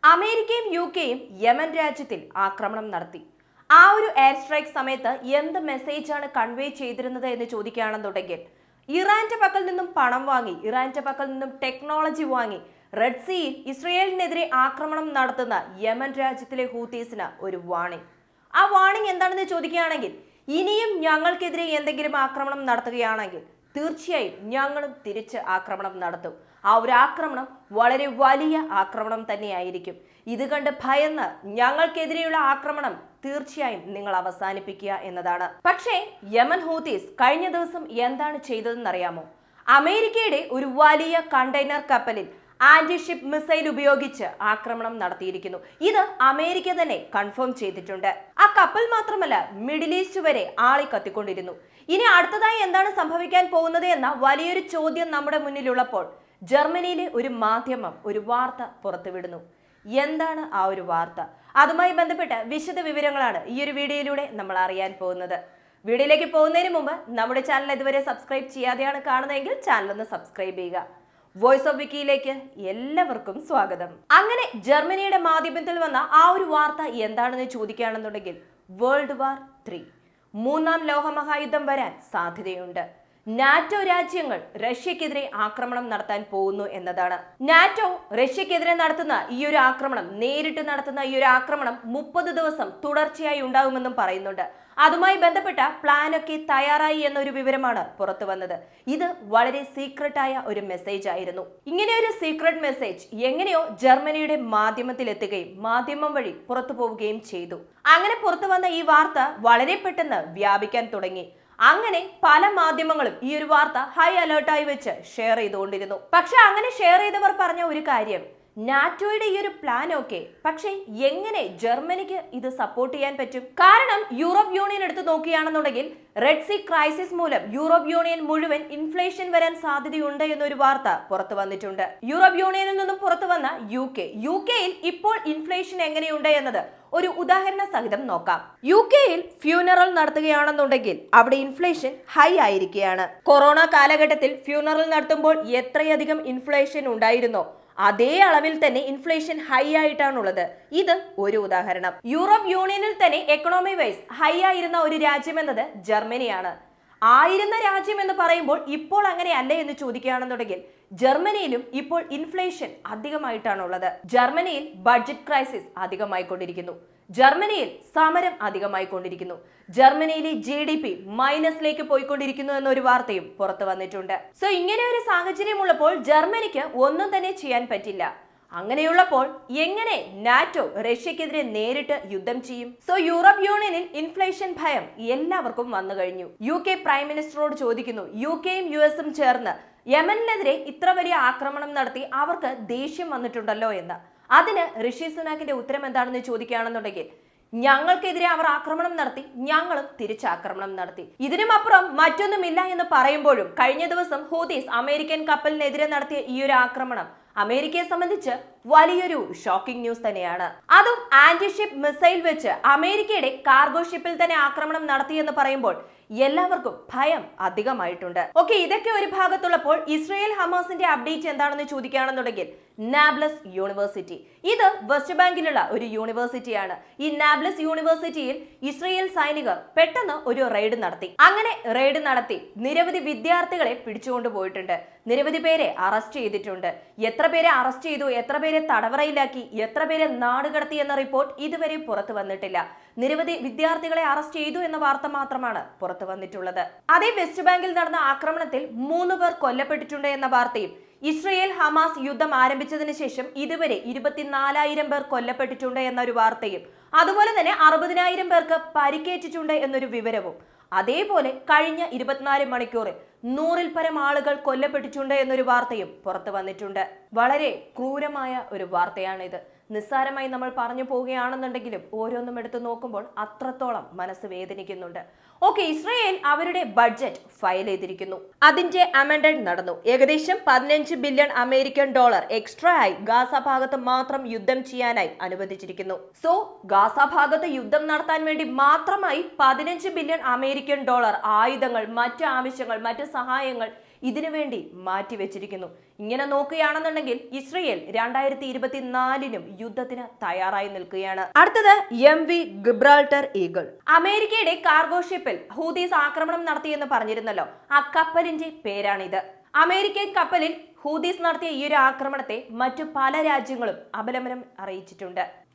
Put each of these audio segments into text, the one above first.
അമേരിക്കയും യുകെയും യമൻ രാജ്യത്തിൽ ആക്രമണം നടത്തി. ആ ഒരു എയർ സ്ട്രൈക്ക് സമയത്ത് എന്ത് മെസ്സേജാണ് കൺവേ ചെയ്തിരുന്നത് എന്ന് ചോദിക്കുകയാണെന്നുണ്ടെങ്കിൽ, ഇറാന്റെ പക്കൽ നിന്നും പണം വാങ്ങി, ഇറാന്റെ പക്കൽ നിന്നും ടെക്നോളജി വാങ്ങി റെഡ് സീയിൽ ഇസ്രയേലിനെതിരെ ആക്രമണം നടത്തുന്ന യമൻ രാജ്യത്തിലെ ഹൂതീസിന് ഒരു വാണിംഗ്. ആ വാണിംഗ് എന്താണെന്ന് ചോദിക്കുകയാണെങ്കിൽ, ഇനിയും ഞങ്ങൾക്കെതിരെ എന്തെങ്കിലും ആക്രമണം നടത്തുകയാണെങ്കിൽ തീർച്ചയായും ഞങ്ങളും തിരിച്ച് ആക്രമണം നടത്തും. ആ ഒരു ആക്രമണം വളരെ വലിയ ആക്രമണം തന്നെയായിരിക്കും. ഇത് കണ്ട് ഭയന്ന് ഞങ്ങൾക്കെതിരെയുള്ള ആക്രമണം തീർച്ചയായും നിങ്ങൾ അവസാനിപ്പിക്കുക എന്നതാണ്. പക്ഷേ യമൻ ഹൂതീസ് കഴിഞ്ഞ ദിവസം എന്താണ് ചെയ്തതെന്നറിയാമോ? അമേരിക്കയുടെ ഒരു വലിയ കണ്ടെയ്നർ കപ്പലിൽ ആന്റി ഷിപ്പ് മിസൈൽ ഉപയോഗിച്ച് ആക്രമണം നടത്തിയിരിക്കുന്നു. ഇത് അമേരിക്ക തന്നെ കൺഫേം ചെയ്തിട്ടുണ്ട്. ആ കപ്പൽ മാത്രമല്ല, മിഡിൽ ഈസ്റ്റ് വരെ ആളിക്കത്തിക്കൊണ്ടിരുന്നു. ഇനി അടുത്തതായി എന്താണ് സംഭവിക്കാൻ പോകുന്നത് എന്ന വലിയൊരു ചോദ്യം നമ്മുടെ മുന്നിലുള്ളപ്പോൾ ജർമ്മനിയിലെ ഒരു മാധ്യമം ഒരു വാർത്ത പുറത്തുവിടുന്നു. എന്താണ് ആ ഒരു വാർത്ത? അതുമായി ബന്ധപ്പെട്ട വിശദ വിവരങ്ങളാണ് ഈ ഒരു വീഡിയോയിലൂടെ നമ്മൾ അറിയാൻ പോകുന്നത്. വീഡിയോയിലേക്ക് പോകുന്നതിന് മുമ്പ് നമ്മുടെ ചാനൽ ഇതുവരെ സബ്സ്ക്രൈബ് ചെയ്യാതെയാണ് കാണുന്നതെങ്കിൽ ചാനൽ ഒന്ന് സബ്സ്ക്രൈബ് ചെയ്യുക. വോയിസ് ഓഫ് വിക്കിയിലേക്ക് എല്ലാവർക്കും സ്വാഗതം. അങ്ങനെ ജർമ്മനിയുടെ മാധ്യമത്തിൽ വന്ന ആ ഒരു വാർത്ത എന്താണെന്ന് ചോദിക്കുകയാണെന്നുണ്ടെങ്കിൽ, വേൾഡ് വാർ 3 മൂന്നാം ലോകമഹായുദ്ധം വരാൻ സാധ്യതയുണ്ട്. നാറ്റോ രാജ്യങ്ങൾ റഷ്യക്കെതിരെ ആക്രമണം നടത്താൻ പോകുന്നു എന്നതാണ്. നാറ്റോ റഷ്യക്കെതിരെ നടത്തുന്ന ഈ ഒരു ആക്രമണം, നേരിട്ട് നടത്തുന്ന ഈ ഒരു ആക്രമണം 30 ദിവസം തുടർച്ചയായി ഉണ്ടാകുമെന്നും പറയുന്നുണ്ട്. അതുമായി ബന്ധപ്പെട്ട പ്ലാനൊക്കെ തയ്യാറായി എന്നൊരു വിവരമാണ് പുറത്തു വന്നത്. ഇത് വളരെ സീക്രട്ട് ആയ ഒരു മെസ്സേജ് ആയിരുന്നു. ഇങ്ങനെ ഒരു സീക്രട്ട് മെസ്സേജ് എങ്ങനെയോ ജർമ്മനിയുടെ മാധ്യമത്തിൽ എത്തുകയും മാധ്യമം വഴി പുറത്തു പോവുകയും ചെയ്തു. അങ്ങനെ പുറത്തു വന്ന ഈ വാർത്ത വളരെ പെട്ടെന്ന് വ്യാപിക്കാൻ തുടങ്ങി. അങ്ങനെ പല മാധ്യമങ്ങളും ഈ ഒരു വാർത്ത ഹൈ അലേർട്ടായി വെച്ച് ഷെയർ ചെയ്തുകൊണ്ടിരുന്നു. പക്ഷെ അങ്ങനെ ഷെയർ ചെയ്തവർ പറഞ്ഞ ഒരു കാര്യം, നാറ്റോയുടെ ഈ ഒരു പ്ലാൻ ഓക്കെ, പക്ഷേ എങ്ങനെ ജർമ്മനിക്ക് ഇത് സപ്പോർട്ട് ചെയ്യാൻ പറ്റും? കാരണം യൂറോപ്പ് യൂണിയൻ എടുത്ത് നോക്കുകയാണെന്നുണ്ടെങ്കിൽ റെഡ് സീ ക്രൈസിസ് മൂലം യൂറോപ്പ് യൂണിയൻ മുഴുവൻ ഇൻഫ്ലേഷൻ വരാൻ സാധ്യതയുണ്ട് എന്നൊരു വാർത്ത പുറത്തു വന്നിട്ടുണ്ട്. യൂറോപ്പ് യൂണിയനിൽ നിന്നും പുറത്തു വന്ന യുകെയിൽ ഇപ്പോൾ ഇൻഫ്ലേഷൻ എങ്ങനെയുണ്ട് എന്നത് ഒരു ഉദാഹരണ സഹിതം നോക്കാം. യുകെയിൽ ഫ്യൂണറൽ നടത്തുകയാണെന്നുണ്ടെങ്കിൽ അവിടെ ഇൻഫ്ലേഷൻ ഹൈ ആയിരിക്കുകയാണ്. കൊറോണ കാലഘട്ടത്തിൽ ഫ്യൂണറൽ നടത്തുമ്പോൾ എത്രയധികം ഇൻഫ്ലേഷൻ ഉണ്ടായിരുന്നോ അതേ അളവിൽ തന്നെ ഇൻഫ്ലേഷൻ ഹൈ ആയിട്ടാണുള്ളത്. ഇത് ഒരു ഉദാഹരണം. യൂറോപ്പ് യൂണിയനിൽ തന്നെ എക്കണോമി വൈസ് ഹൈ ആയിരുന്ന ഒരു രാജ്യം എന്നത് ജർമ്മനിയാണ്. ആയിരുന്ന രാജ്യം എന്ന് പറയുമ്പോൾ ഇപ്പോൾ അങ്ങനെ അല്ല എന്ന് ചോദിക്കുകയാണെന്നുണ്ടെങ്കിൽ, ജർമ്മനിയിലും ഇപ്പോൾ ഇൻഫ്ലേഷൻ അധികമായിട്ടാണുള്ളത്. ജർമ്മനിയിൽ ബഡ്ജറ്റ് ക്രൈസിസ് അധികമായിക്കൊണ്ടിരിക്കുന്നു. ജർമ്മനിയിൽ സമരം അധികമായിക്കൊണ്ടിരിക്കുന്നു. ജർമ്മനിയിലെ GDP മൈനസിലേക്ക് പോയിക്കൊണ്ടിരിക്കുന്നു എന്നൊരു വാർത്തയും പുറത്തു വന്നിട്ടുണ്ട്. സോ ഇങ്ങനെ ഒരു സാഹചര്യമുള്ളപ്പോൾ ജർമ്മനിക്ക് ഒന്നും തന്നെ ചെയ്യാൻ പറ്റില്ല. അങ്ങനെയുള്ളപ്പോൾ എങ്ങനെ നാറ്റോ റഷ്യക്കെതിരെ നേരിട്ട് യുദ്ധം ചെയ്യും? സോ യൂറോപ്പ് യൂണിയനിൽ ഇൻഫ്ലേഷൻ ഭയം എല്ലാവർക്കും വന്നു കഴിഞ്ഞു. UK പ്രൈം മിനിസ്റ്ററോട് ചോദിക്കുന്നു, UKയും US ചേർന്ന് യമനിനെതിരെ ഇത്ര വലിയ ആക്രമണം നടത്തി അവർക്ക് ദേഷ്യം വന്നിട്ടുണ്ടല്ലോ എന്ന്. അതിന് ഋഷി സുനാക്കിന്റെ ഉത്തരം എന്താണെന്ന് ചോദിക്കുകയാണെന്നുണ്ടെങ്കിൽ, ഞങ്ങൾക്കെതിരെ അവർ ആക്രമണം നടത്തി, ഞങ്ങളും തിരിച്ചാക്രമണം നടത്തി. ഇതിനുമപ്പുറം മറ്റൊന്നുമില്ല എന്ന് പറയുമ്പോഴും കഴിഞ്ഞ ദിവസം ഹൂതീസ് അമേരിക്കൻ കപ്പലിനെതിരെ നടത്തിയ ഈ ഒരു ആക്രമണം അമേരിക്കയെ സംബന്ധിച്ച് വലിയൊരു ഷോക്കിംഗ് ന്യൂസ് തന്നെയാണ്. അതും ആന്റി ഷിപ്പ് മിസൈൽ വെച്ച് അമേരിക്കയുടെ കാർഗോ ഷിപ്പിൽ തന്നെ ആക്രമണം നടത്തിയെന്ന് പറയുമ്പോൾ എല്ലാവർക്കും ഭയം അധികമായിട്ടുണ്ട്. ഓക്കെ, ഇതൊക്കെ ഒരു ഭാഗത്തുള്ളപ്പോൾ ഇസ്രയേൽ ഹമാസിന്റെ അപ്ഡേറ്റ് എന്താണെന്ന് ചോദിക്കുകയാണെന്നുണ്ടെങ്കിൽ, നാബ്ലസ് യൂണിവേഴ്സിറ്റി, ഇത് വെസ്റ്റ് ബാങ്കിലുള്ള ഒരു യൂണിവേഴ്സിറ്റിയാണ്. ഈ നാബ്ലസ് യൂണിവേഴ്സിറ്റിയിൽ ഇസ്രയേൽ സൈനികർ പെട്ടെന്ന് ഒരു റെയ്ഡ് നടത്തി. അങ്ങനെ റെയ്ഡ് നടത്തി നിരവധി വിദ്യാർത്ഥികളെ പിടിച്ചുകൊണ്ടു പോയിട്ടുണ്ട്. നിരവധി പേരെ അറസ്റ്റ് ചെയ്തിട്ടുണ്ട്. എത്ര പേരെ അറസ്റ്റ് ചെയ്തു, എത്ര പേരെ തടവറയിലാക്കി, എത്ര പേരെ നാടുകടത്തി എന്ന റിപ്പോർട്ട് ഇതുവരെ പുറത്തു വന്നിട്ടില്ല. നിരവധി വിദ്യാർത്ഥികളെ അറസ്റ്റ് ചെയ്തു എന്ന വാർത്ത മാത്രമാണ് പുറത്തു വന്നിട്ടുള്ളത്. അതേ വെസ്റ്റ് ബാങ്കിൽ നടന്ന ആക്രമണത്തിൽ 3 പേർ കൊല്ലപ്പെട്ടിട്ടുണ്ട് എന്ന വാർത്തയും, ഇസ്രയേൽ ഹമാസ് യുദ്ധം ആരംഭിച്ചതിന് ശേഷം ഇതുവരെ 24,000 പേർ കൊല്ലപ്പെട്ടിട്ടുണ്ട് എന്നൊരു വാർത്തയും, അതുപോലെ തന്നെ 60,000 പേർക്ക് പരിക്കേറ്റിട്ടുണ്ട് എന്നൊരു വിവരവും, അതേപോലെ കഴിഞ്ഞ 24 മണിക്കൂറിൽ 100-ൽ പരം ആളുകൾ കൊല്ലപ്പെട്ടിട്ടുണ്ട് എന്നൊരു വാർത്തയും പുറത്തു വന്നിട്ടുണ്ട്. വളരെ ക്രൂരമായ ഒരു വാർത്തയാണിത്. നിസ്സാരമായി നമ്മൾ പറഞ്ഞു പോവുകയാണെന്നുണ്ടെങ്കിലും ഓരോന്നും എടുത്തു നോക്കുമ്പോൾ അത്രത്തോളം മനസ്സ് വേദനിക്കുന്നുണ്ട്. ഓക്കെ, ഇസ്രയേൽ അവരുടെ ബഡ്ജറ്റ് ഫയൽ ചെയ്തിരിക്കുന്നു. അതിന്റെ അമെൻഡഡ് നടന്നു. ഏകദേശം $15 ബില്യൺ അമേരിക്കൻ ഡോളർ എക്സ്ട്രാ ആയി ഗാസ ഭാഗത്ത് മാത്രം യുദ്ധം ചെയ്യാനായി അനുവദിച്ചിരിക്കുന്നു. സോ ഗാസ ഭാഗത്ത് യുദ്ധം നടത്താൻ വേണ്ടി മാത്രമായി $15 ബില്യൺ അമേരിക്കൻ ഡോളർ ആയുധങ്ങൾ, മറ്റ് ആവശ്യങ്ങൾ, മറ്റ് സഹായങ്ങൾ ഇതിനുവേണ്ടി മാറ്റിവെച്ചിരിക്കുന്നു. ഇങ്ങനെ നോക്കുകയാണെന്നുണ്ടെങ്കിൽ ഇസ്രയേൽ 2024 യുദ്ധത്തിന് തയ്യാറായി നിൽക്കുകയാണ്. അടുത്തത് MV ഗിബ്രാൾട്ടർ ഈഗിൾ. അമേരിക്കയുടെ കാർഗോ ഷിപ്പിൽ ഹൂതീസ് ആക്രമണം നടത്തിയെന്ന് പറഞ്ഞിരുന്നല്ലോ, ആ കപ്പലിന്റെ പേരാണിത്. അമേരിക്കൻ കപ്പലിൽ ഹൂതീസ് നടത്തിയ ഈ ഒരു ആക്രമണത്തെ മറ്റു പല രാജ്യങ്ങളും അപലപനം അറിയിച്ചിട്ടുണ്ട്.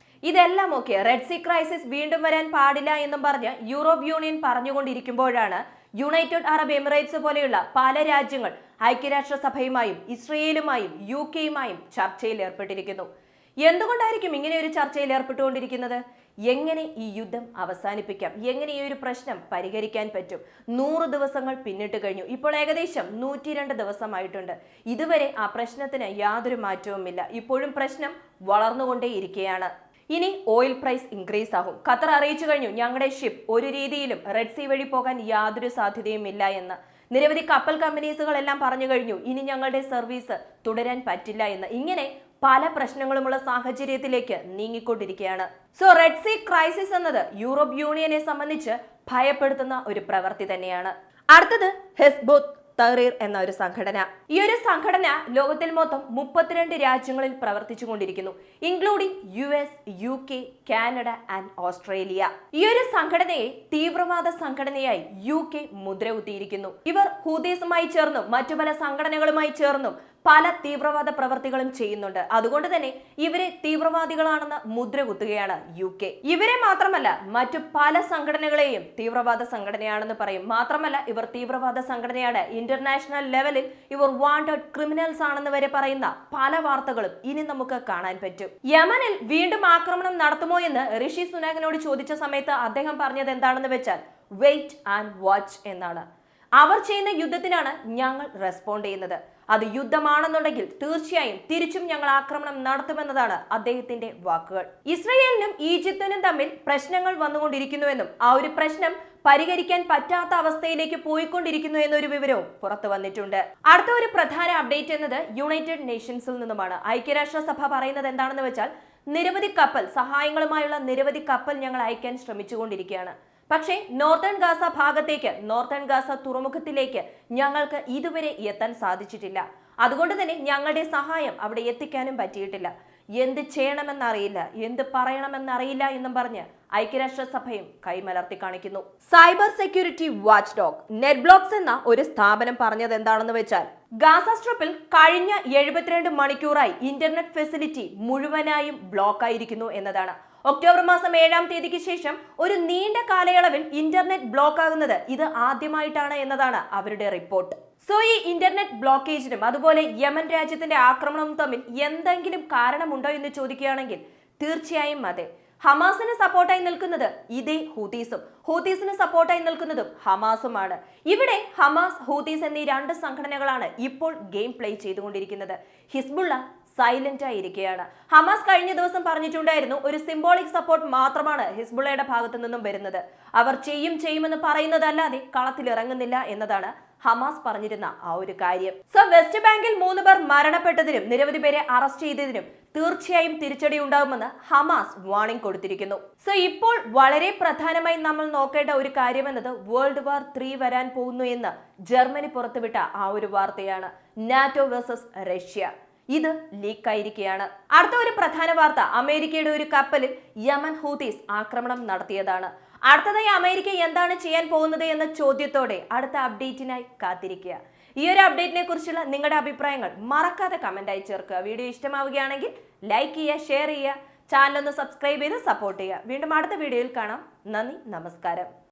ഇതെല്ലാം ഓക്കെ, റെഡ് സീ ക്രൈസിസ് വീണ്ടും വരാൻ പാടില്ല എന്നും പറഞ്ഞ് യൂറോപ്പ് യൂണിയൻ പറഞ്ഞുകൊണ്ടിരിക്കുമ്പോഴാണ് യുണൈറ്റഡ് അറബ് എമിറേറ്റ്സ് പോലെയുള്ള പല രാജ്യങ്ങൾ ഐക്യരാഷ്ട്രസഭയുമായും ഇസ്രയേലുമായും UK-യുമായും ചർച്ചയിൽ ഏർപ്പെട്ടിരിക്കുന്നു. എന്തുകൊണ്ടായിരിക്കും ഇങ്ങനെ ഒരു ചർച്ചയിൽ ഏർപ്പെട്ടുകൊണ്ടിരിക്കുന്നത്? എങ്ങനെ ഈ യുദ്ധം അവസാനിപ്പിക്കാം, എങ്ങനെ ഈ ഒരു പ്രശ്നം പരിഹരിക്കാൻ പറ്റും? 100 ദിവസങ്ങൾ പിന്നിട്ട് കഴിഞ്ഞു. ഇപ്പോൾ ഏകദേശം 102 ദിവസമായിട്ടുണ്ട്. ഇതുവരെ ആ പ്രശ്നത്തിന് യാതൊരു മാറ്റവുമില്ല. ഇപ്പോഴും പ്രശ്നം വളർന്നുകൊണ്ടേയിരിക്കുകയാണ്. ഇനി ഓയിൽ പ്രൈസ് ഇൻക്രീസ് ആകും. ഖത്തർ അറിയിച്ചു കഴിഞ്ഞു, ഞങ്ങളുടെ ഷിപ്പ് ഒരു രീതിയിലും റെഡ് സീ വഴി പോകാൻ യാതൊരു സാധ്യതയും ഇല്ല എന്ന്. നിരവധി കപ്പൽ കമ്പനീസുകളെല്ലാം പറഞ്ഞു കഴിഞ്ഞു, ഇനി ഞങ്ങളുടെ സർവീസ് തുടരാൻ പറ്റില്ല എന്ന്. ഇങ്ങനെ പല പ്രശ്നങ്ങളുമുള്ള സാഹചര്യത്തിലേക്ക് നീങ്ങിക്കൊണ്ടിരിക്കുകയാണ്. സോ റെഡ് സീ ക്രൈസിസ് എന്നത് യൂറോപ്പ് യൂണിയനെ സംബന്ധിച്ച് ഭയപ്പെടുത്തുന്ന ഒരു പ്രവൃത്തി തന്നെയാണ്. അടുത്തത് ഹിസ്ബുത്ത് തഹ്രീർ എന്ന ഒരു സംഘടന. ഈ ഒരു സംഘടന ലോകത്തിൽ മൊത്തം 32 രാജ്യങ്ങളിൽ പ്രവർത്തിച്ചു കൊണ്ടിരിക്കുന്നു, including US, UK, Canada and Australia. ഈ ഒരു സംഘടനയെ തീവ്രവാദ സംഘടനയായി UK മുദ്രകുത്തിയിരിക്കുന്നു. ഇവർ ഹൂതീസുമായി ചേർന്നും മറ്റു പല സംഘടനകളുമായി ചേർന്നും പല തീവ്രവാദ പ്രവർത്തികളും ചെയ്യുന്നുണ്ട്. അതുകൊണ്ട് തന്നെ ഇവരെ തീവ്രവാദികളാണെന്ന് മുദ്ര കുത്തുകയാണ് UK. ഇവരെ മാത്രമല്ല മറ്റു പല സംഘടനകളെയും തീവ്രവാദ സംഘടനയാണെന്ന് പറയും. മാത്രമല്ല ഇവർ തീവ്രവാദ സംഘടനയാണ്, ഇന്റർനാഷണൽ ലെവലിൽ ഇവർ വാണ്ടഡ് ക്രിമിനൽസ് ആണെന്ന് വരെ പറയുന്ന പല വാർത്തകളും ഇനി നമുക്ക് കാണാൻ പറ്റും. യമനിൽ വീണ്ടും ആക്രമണം നടത്തുമോ എന്ന് ഋഷി സുനാകിനോട് ചോദിച്ച സമയത്ത് അദ്ദേഹം പറഞ്ഞത് എന്താണെന്ന് വെച്ചാൽ വെയിറ്റ് ആൻഡ് വാച്ച് എന്നാണ്. അവർ ചെയ്യുന്ന യുദ്ധത്തിനാണ് ഞങ്ങൾ റെസ്പോണ്ട് ചെയ്യുന്നത്. അത് യുദ്ധമാണെന്നുണ്ടെങ്കിൽ തീർച്ചയായും തിരിച്ചും ഞങ്ങൾ ആക്രമണം നടത്തുമെന്നതാണ് അദ്ദേഹത്തിന്റെ വാക്കുകൾ. ഇസ്രയേലിനും ഈജിപ്തിനും തമ്മിൽ പ്രശ്നങ്ങൾ വന്നുകൊണ്ടിരിക്കുന്നുവെന്നും ആ ഒരു പ്രശ്നം പരിഹരിക്കാൻ പറ്റാത്ത അവസ്ഥയിലേക്ക് പോയിക്കൊണ്ടിരിക്കുന്നു എന്നൊരു വിവരവും പുറത്തു വന്നിട്ടുണ്ട്. അടുത്ത ഒരു പ്രധാന അപ്ഡേറ്റ് എന്നത് യുണൈറ്റഡ് നേഷൻസിൽ നിന്നുമാണ്. ഐക്യരാഷ്ട്രസഭ പറയുന്നത് എന്താണെന്ന് വെച്ചാൽ നിരവധി കപ്പൽ സഹായങ്ങളുമായുള്ള നിരവധി കപ്പൽ ഞങ്ങൾ അയക്കാൻ ശ്രമിച്ചുകൊണ്ടിരിക്കുകയാണ്. പക്ഷേ നോർത്തേൺ ഗാസ ഭാഗത്തേക്ക്, നോർത്തേൺ ഗാസ തുറമുഖത്തിലേക്ക് ഞങ്ങൾക്ക് ഇതുവരെ എത്താൻ സാധിച്ചിട്ടില്ല. അതുകൊണ്ട് തന്നെ ഞങ്ങളുടെ സഹായം അവിടെ എത്തിക്കാനും പറ്റിയിട്ടില്ല. എന്ത് ചെയ്യണമെന്നറിയില്ല, എന്ത് പറയണമെന്നറിയില്ല എന്നും പറഞ്ഞ് ഐക്യരാഷ്ട്രസഭയും കൈമലർത്തി കാണിക്കുന്നു. സൈബർ സെക്യൂരിറ്റി വാച്ച് ഡോഗ് നെറ്റ്ബ്ലോക്സ് എന്ന ഒരു സ്ഥാപനം പറഞ്ഞത് എന്താണെന്ന് വെച്ചാൽ ഗാസ സ്ട്രിപ്പിൽ കഴിഞ്ഞ 72 മണിക്കൂറായി ഇന്റർനെറ്റ് ഫെസിലിറ്റി മുഴുവനായും ബ്ലോക്ക് ആയിരിക്കുന്നു എന്നതാണ്. ഒക്ടോബർ മാസം 7-ാം തീയതിക്ക് ശേഷം ഒരു നീണ്ട കാലയളവിൽ ഇന്റർനെറ്റ് ബ്ലോക്ക് ആകുന്നത് ഇത് ആദ്യമായിട്ടാണ് എന്നതാണ് അവരുടെ റിപ്പോർട്ട്. സോ ഈ ഇന്റർനെറ്റ് ബ്ലോക്കേജിനും അതുപോലെ യമൻ രാജ്യത്തിന്റെ ആക്രമണവും തമ്മിൽ എന്തെങ്കിലും കാരണമുണ്ടോ എന്ന് ചോദിക്കുകയാണെങ്കിൽ തീർച്ചയായും അതെ. ഹമാസിന് സപ്പോർട്ടായി നിൽക്കുന്നത് ഇതേ ഹൂതീസിന് സപ്പോർട്ടായി നിൽക്കുന്നതും ഹമാസുമാണ്. ഇവിടെ ഹമാസ്, ഹൂതീസ് എന്നീ 2 സംഘടനകളാണ് ഇപ്പോൾ ഗെയിം പ്ലേ ചെയ്തുകൊണ്ടിരിക്കുന്നത്. ഹിസ്ബുള്ള സൈലന്റ് ആയിരിക്കുകയാണ്. ഹമാസ് കഴിഞ്ഞ ദിവസം പറഞ്ഞിട്ടുണ്ടായിരുന്നു, ഒരു സിംബോളിക് സപ്പോർട്ട് മാത്രമാണ് ഹിസ്ബുള്ളയുടെ ഭാഗത്തു നിന്നും വരുന്നത്. അവർ ചെയ്യുമെന്ന് പറയുന്നതല്ലാതെ കളത്തിൽ ഇറങ്ങുന്നില്ല എന്നതാണ് ഹമാസ് പറഞ്ഞിരുന്ന ആ ഒരു കാര്യം. സോ വെസ്റ്റ് ബാങ്കിൽ 3 പേർ മരണപ്പെട്ടതിനും നിരവധി പേരെ അറസ്റ്റ് ചെയ്തതിനും തീർച്ചയായും തിരിച്ചടി ഉണ്ടാകുമെന്ന് ഹമാസ് വാർണിംഗ് കൊടുത്തിരിക്കുന്നു. സോ ഇപ്പോൾ വളരെ പ്രധാനമായി നമ്മൾ നോക്കേണ്ട ഒരു കാര്യം എന്നത് വേൾഡ് വാർ 3 വരാൻ പോകുന്നു എന്ന് ജർമ്മനി പുറത്തുവിട്ട ആ ഒരു വാർത്തയാണ്. NATO versus Russia. ഇത് ലീക്കായിരിക്കുകയാണ്. അടുത്ത ഒരു പ്രധാന വാർത്ത, അമേരിക്കയുടെ ഒരു കപ്പലിൽ യമൻ ഹൂതീസ് ആക്രമണം നടത്തിയതാണ്. അടുത്തതായി അമേരിക്ക എന്താണ് ചെയ്യാൻ പോകുന്നത് എന്ന ചോദ്യത്തോടെ അടുത്ത അപ്ഡേറ്റിനായി കാത്തിരിക്കുക. ഈ ഒരു അപ്ഡേറ്റിനെ കുറിച്ചുള്ള നിങ്ങളുടെ അഭിപ്രായങ്ങൾ മറക്കാതെ കമന്റായി ചേർക്കുക. വീഡിയോ ഇഷ്ടമാവുകയാണെങ്കിൽ ലൈക്ക് ചെയ്യുക, ഷെയർ ചെയ്യുക, ചാനൽ ഒന്ന് സബ്സ്ക്രൈബ് ചെയ്ത് സപ്പോർട്ട് ചെയ്യുക. വീണ്ടും അടുത്ത വീഡിയോയിൽ കാണാം. നന്ദി, നമസ്കാരം.